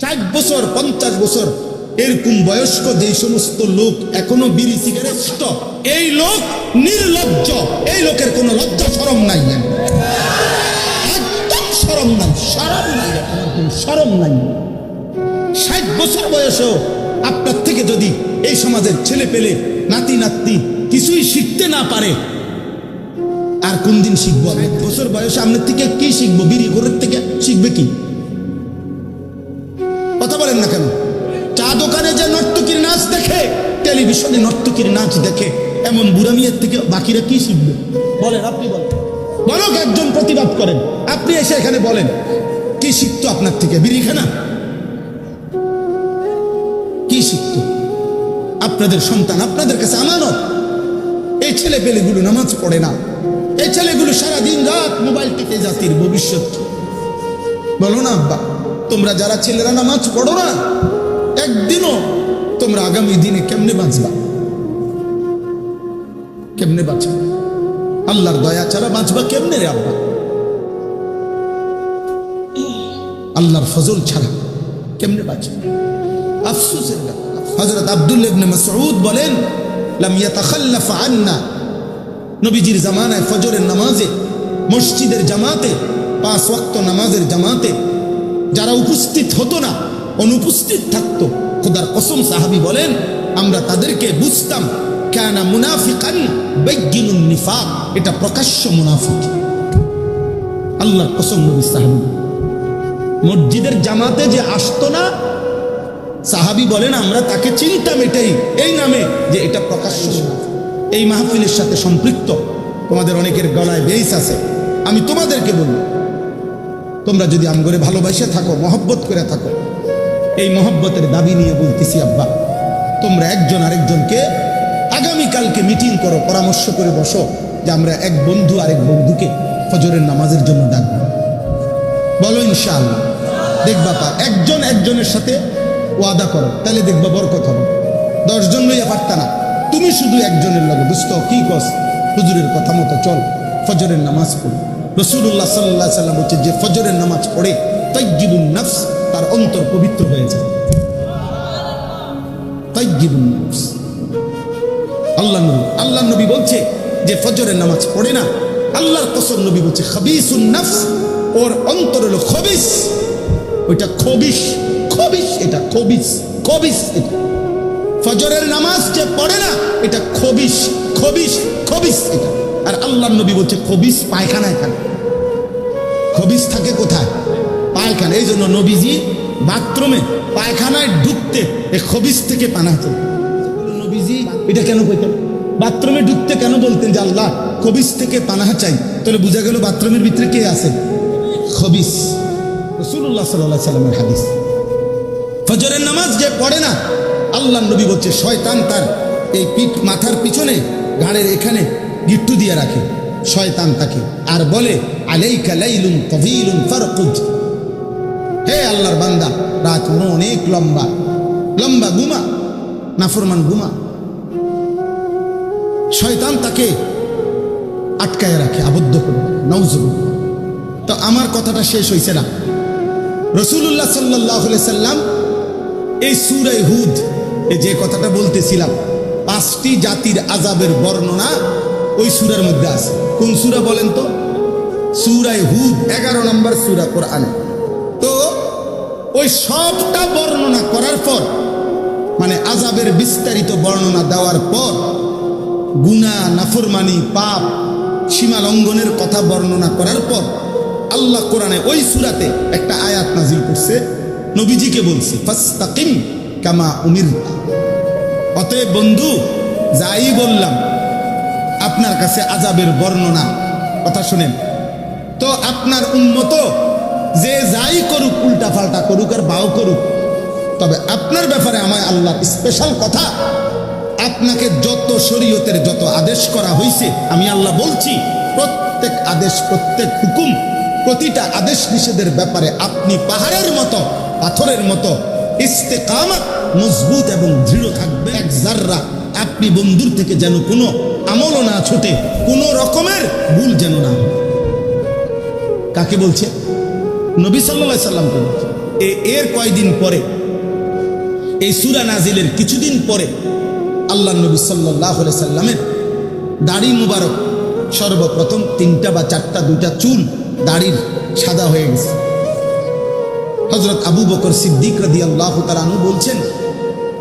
60 বছর 50 বছর এরকম বয়স্ক যে সমস্ত লোক এখনো বিড়ি সিগারেট স্টপ, এই লোক নির্লজ্জ, এই লোকের কোনো লজ্জা শরম নাই, একদম শরম নাই, শরম নাই, একদম শরম নাই। 60 বছর বয়সেও আপনার থেকে যদি এই সমাজের ছেলে পেলে নাতি নাতনি কিছুই শিখতে না পারে, আর কোন দিন শিখবো? 60 বছর বয়সে আপনার থেকে কি শিখবো? বিড়ি ঘরের থেকে শিখবে কি? কথা বলেন না কেন? চা দোকানে যে নর্তকীর নাচ দেখে, টেলিভিশনে নর্তকীর নাচ দেখে, এমন বুড়া মেয়ের থেকে বাকিরা কি শিখবে? বলেন, আপনি বলেন, বলো, একজন প্রতিবাদ করেন, আপনি এসে এখানে বলেন কি শিখতো আপনার থেকে? বিড়িখানা কি শিখতো? আপনাদের সন্তান আপনাদের কাছে আমানত। এই ছেলে পেলেগুলো নামাজ পড়ে না, এই ছেলেগুলো সারাদিন রাত মোবাইল টিপে জাতির ভবিষ্যৎ। বলো না আব্বা, তোমরা যারা ছেলেরা নামাজ পড়ো না, একদিনও তোমরা আগামী দিনে কেমনে বাঁচবা? কেমনে বাঁচবা? আল্লাহর দয়া ছাড়া বাঁচবা কেমনে রে আব্বা? আল্লাহর ফজল ছাড়া কেমনে বাঁচবা? আফসোসের ব্যাপার। হযরত আব্দুল্লাহ ইবনে মাসউদ বলেন, লাম ইয়াতাখাল্লাফ আন্না, নবীজির জামানায় ফজরের নামাজে মসজিদের জামাতে, 5 ওয়াক্ত নামাজের জামাতে যারা উপস্থিত হতো না, অনুপস্থিত থাকতো, খোদার কসম সাহাবী বলেন আমরা তাদেরকে বুঝতাম কানা মুনাফিকান বাইয়িনুন নিফাক, এটা প্রকাশ্য মুনাফিক। আল্লাহর কসম, নবী সাহাবী মসজিদের জামাতে যে আসতো না, সাহাবী বলেন আমরা তাকে চিনতাম এটাই, এই নামে যে এটা প্রকাশ্য মুনাফিক। এই মাহফিলের সাথে সম্পৃক্ত তোমাদের অনেকের গলায় বেইস আছে, আমি তোমাদেরকে বলবো, তোমরা যদি আমগরে ভালোবাসে থাকো, মহব্বত করে থাকো, এই মহব্বতের দাবি নিয়ে বলতেছি আব্বা, তোমরা একজন আরেকজনকে আগামীকালকে মিটিং করো, পরামর্শ করে বসো যে আমরা এক বন্ধু আরেক বন্ধুকে ফজরের নামাজের জন্য ডাকবো। বলো ইনশাআল্লাহ, দেখবা একজন একজনের সাথে ওয়াদা করো, তাহলে দেখবা বরকত হবে। 10 জন লইয়া পারতা না, তুমি শুধু একজনের লগে বুঝতো কি কস, হুজুরের কথা মতো চল, ফজরের নামাজ পড়ো। রাসূলুল্লাহ সাল্লাল্লাহু আলাইহি সাল্লাম বলছে যে ফজরের নামাজ পড়ে তাইয়্যিবুন নফস, তার অন্তর পবিত্র হয়ে যায়। তাইয়্যিবুন নফস, আল্লাহ নবী বলছে যে ফজরের নামাজ পড়ে না, আল্লাহর কসম নবী বলছে খাবিসুন নফস, ওর অন্তর হলো খবিস, ওইটা খবিস, খবিস, এটা খবিস, খবিস। এটা ফজরের নামাজ যে পড়ে না, এটা খবিস, খবিস, খবিস এটা। আর আল্লাহর নবী বলছে খবিস পায়খানায় থাকে। খবিস থাকে কোথায়? পায়খানা। এই জন্য নবীজি বাথরুমে পায়খানায় ঢুকতে এই খবিস থেকে পানা হতেন। নবীজি এটা কেন কইতেন? বাথরুমে ঢুকতে কেন বলতেন যে আল্লাহ খবিস থেকে পানাহ চাই? তাহলে বোঝা গেল বাথরুমের ভিতরে কে আছে? খবিস। রাসূলুল্লাহ সাল্লাল্লাহু আলাইহি সাল্লামের হাদিস। ফজরের নামাজ যে পড়ে না, আল্লাহর নবী বলছে শয়তান তার এই মাথার পিছনে ঘাড়ের এখানে গিট্টু দিয়ে রাখে, শয়তান তাকে আর বলে আলাইকা লাইলুন তাওয়ীলুন ফারকুদ, হে আল্লাহর বান্দা, রাত অনেক লম্বা, লম্বা ঘুমা, নাফরমান ঘুমা। শয়তান তাকে আটকায় রাখে, আবদ্ধ করে। নাউজুবিল্লাহ। তো আমার কথাটা শেষ হয়েছে না। রাসূলুল্লাহ সাল্লাল্লাহু আলাইহি সাল্লাম এই সূরা হুদ যে কথাটা বলতেছিলাম, 5টি জাতির আযাবের বর্ণনা ওই সূরার মধ্যে আছে। কোন সূরা বলেন তো? সূরা হুদ, 11 নম্বর সূরা কোরআনে। তো ওই সবটা বর্ণনা করার পর, মানে আযাবের বিস্তারিত বর্ণনা দেওয়ার পর, গুনাহ, নাফরমানি, পাপ, সীমা লঙ্ঘনের কথা বর্ণনা করার পর আল্লাহ কোরআনে ওই সূরাতে একটা আয়াত নাজিল করছে, নবীজিকে বলছে ফাস্তাকিম কামা উমিরতা। অতএব বন্ধু, যাই বললাম আপনার কাছে আযাবের বর্ণনা, কথা শুনেন তো, আপনার উম্মত যে যাই করুক, উল্টা পাল্টা করুক আর বাও করুক, তবে আপনার ব্যাপারে আমায় আল্লাহর স্পেশাল কথা, আপনাকে যত শরীয়তের যত আদেশ করা হয়েছে, আমি আল্লাহ বলছি প্রত্যেক আদেশ, প্রত্যেক হুকুম, প্রতিটা আদেশ নিষেধের ব্যাপারে আপনি পাহাড়ের মতো, পাথরের মতো ইস্তেকামত, মজবুত এবং দৃঢ় থাকবে। এক জাররা আপনি বন্ধুর থেকে যেন কোনো আমলও না ছোটে, কোনো রকমের ভুল যেন না হয়। কাকে বলছে? নবী সাল্লাল্লাহু আলাইহি সাল্লামকে বলছে। এর কয়দিন পরে, এই সূরা নাজিলের কিছুদিন পরে আল্লাহ নবী সাল্লাল্লাহু আলাইহি সাল্লামের দাড়ি মুবারক সর্বপ্রথম 3টা বা 4টা 2টা চুল দাড়ির সাদা হয়ে গেছে। হযরত আবু বকর সিদ্দিক রাদিয়াল্লাহু তাআলা আনহু বলছেন,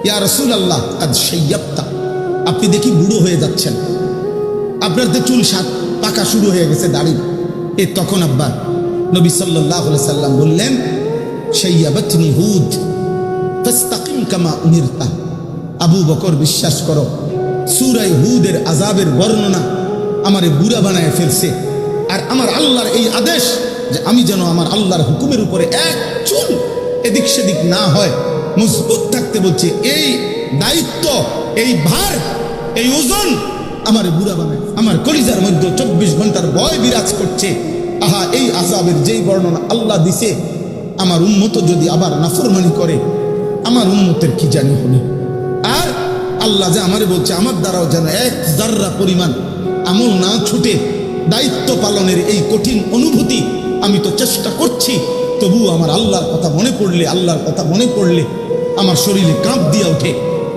ইয়া রাসূলুল্লাহ কাদ শাইয়াবতা, আপনি দেখি বুড়ো হয়ে যাচ্ছেন, আপনার তো চুল পাকা শুরু হয়ে গেছে দাড়ি। তখন আব্বা নবী সাল্লাল্লাহু আলাইহি সাল্লাম বললেন, শাইয়াবাতনি হুদ ফাস্তাকিম কামা উমিরতা। আবু বকর, বিশ্বাস করো, সূরা হুদের আযাবের বর্ণনা আমারে বুড়া বানায় ফেলছে, আর আমার আল্লাহর এই আদেশ যে আমি যেন আমার আল্লাহর হুকুমের উপরে এক চুল এদিক সেদিক না হয়, মজবুত থাকতে বলছে। এই দায়িত্ব, এই ভার, এই ওজন আমার বুড়া বানায়। আমার কলিজার মধ্যে 24 ঘন্টার ভয় বিরাজ করছে। আহা, এই আযাবের যেই বর্ণনা আল্লাহ দিছে, আমার উম্মত যদি আবার নাফরমানি করে, আমার উম্মতের কি জানি হবে। আর আল্লাহ যে আমারে বলছে, আমার দ্বারাও যেন এক যাররা পরিমাণ আমল না ছুটে, দায়িত্ব পালনের এই কঠিন অনুভূতি আমি তো চেষ্টা করছি, তবু আমার আল্লাহর কথা মনে পড়লে, আল্লাহর কথা মনে পড়লে আমার শরীরে কাঁপ দিয়ে ওঠে।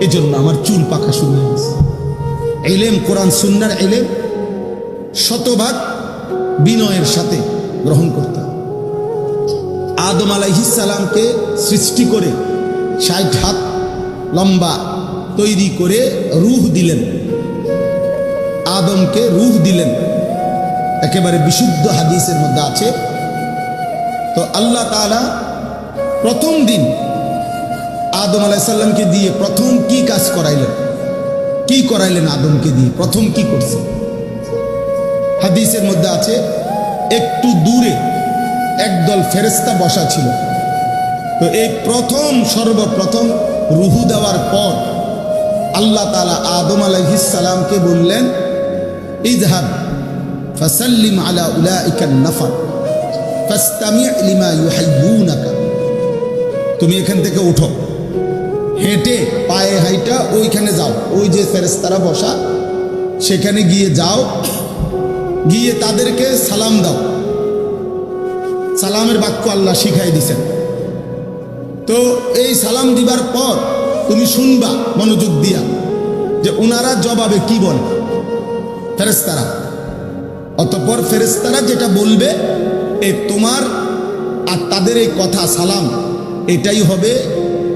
এজন্য আমার চুল পাকা শুরু হয়ে গেছে। ইলম, কোরআন সুন্নাহর ইলম শতভাগ বিনয়ের সাথে গ্রহণ করতে হবে। আদম আলাইহিস সালামকে সৃষ্টি করে 60 হাত লম্বা তৈরি করে রূহ দিলেন, আদমকে রূহ দিলেন, একেবারে বিশুদ্ধ হাদিসের মধ্যে আছে। তো আল্লাহ তাআলা প্রথম দিন আদম আলাইহিস সালামকে দিয়ে প্রথম কি কাজ করাইলেন, কি করাইলেন আদমকে দিয়ে? প্রথম কি করছে? হাদিসের মধ্যে আছে, একটু দূরে একদল ফেরেশতা বসা ছিল। তো এই সর্বপ্রথম রূহ দেওয়ার পর আল্লাহ তাআলা আদম আলাইহিস সালামকে বললেন, ইযহাব ফাসাল্লিম আলা উলাইকা নাফর ফাসতামি' লিমা ইউহাইয়ুনাকা। তুমি এখান থেকে উঠো, হেঁটে পায়ে হাইটা ওইখানে যাও, ওই যে ফেরেশতারা বসা সেখানে গিয়ে যাও, গিয়ে তাদেরকে সালাম দাও। সালামের বাক্য আল্লাহ শিখাই দিছেন। তো এই সালাম দিবার পর তুমি শুনবা মনোযোগ দিয়া যে ওনারা জবাবে কি বলে, ফেরেশতারা। অতঃপর ফেরেশতারা যেটা বলবে, তোমার আর তাদের এই কথা সালাম, এটাই হবে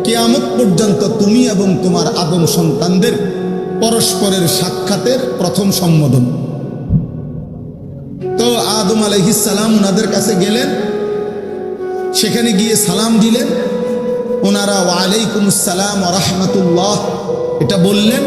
কিয়ামত পর্যন্ত তুমি এবং তোমার আদম সন্তানদের পরস্পরের সাক্ষাতের প্রথম সম্বোধন। তো আদম আলাইহিস সালাম ওনাদের কাছে গেলেন, সেখানে গিয়ে সালাম দিলেন। ওনারা ওয়া আলাইকুমুস সালাম ওয়া রাহমাতুল্লাহ এটা বললেন।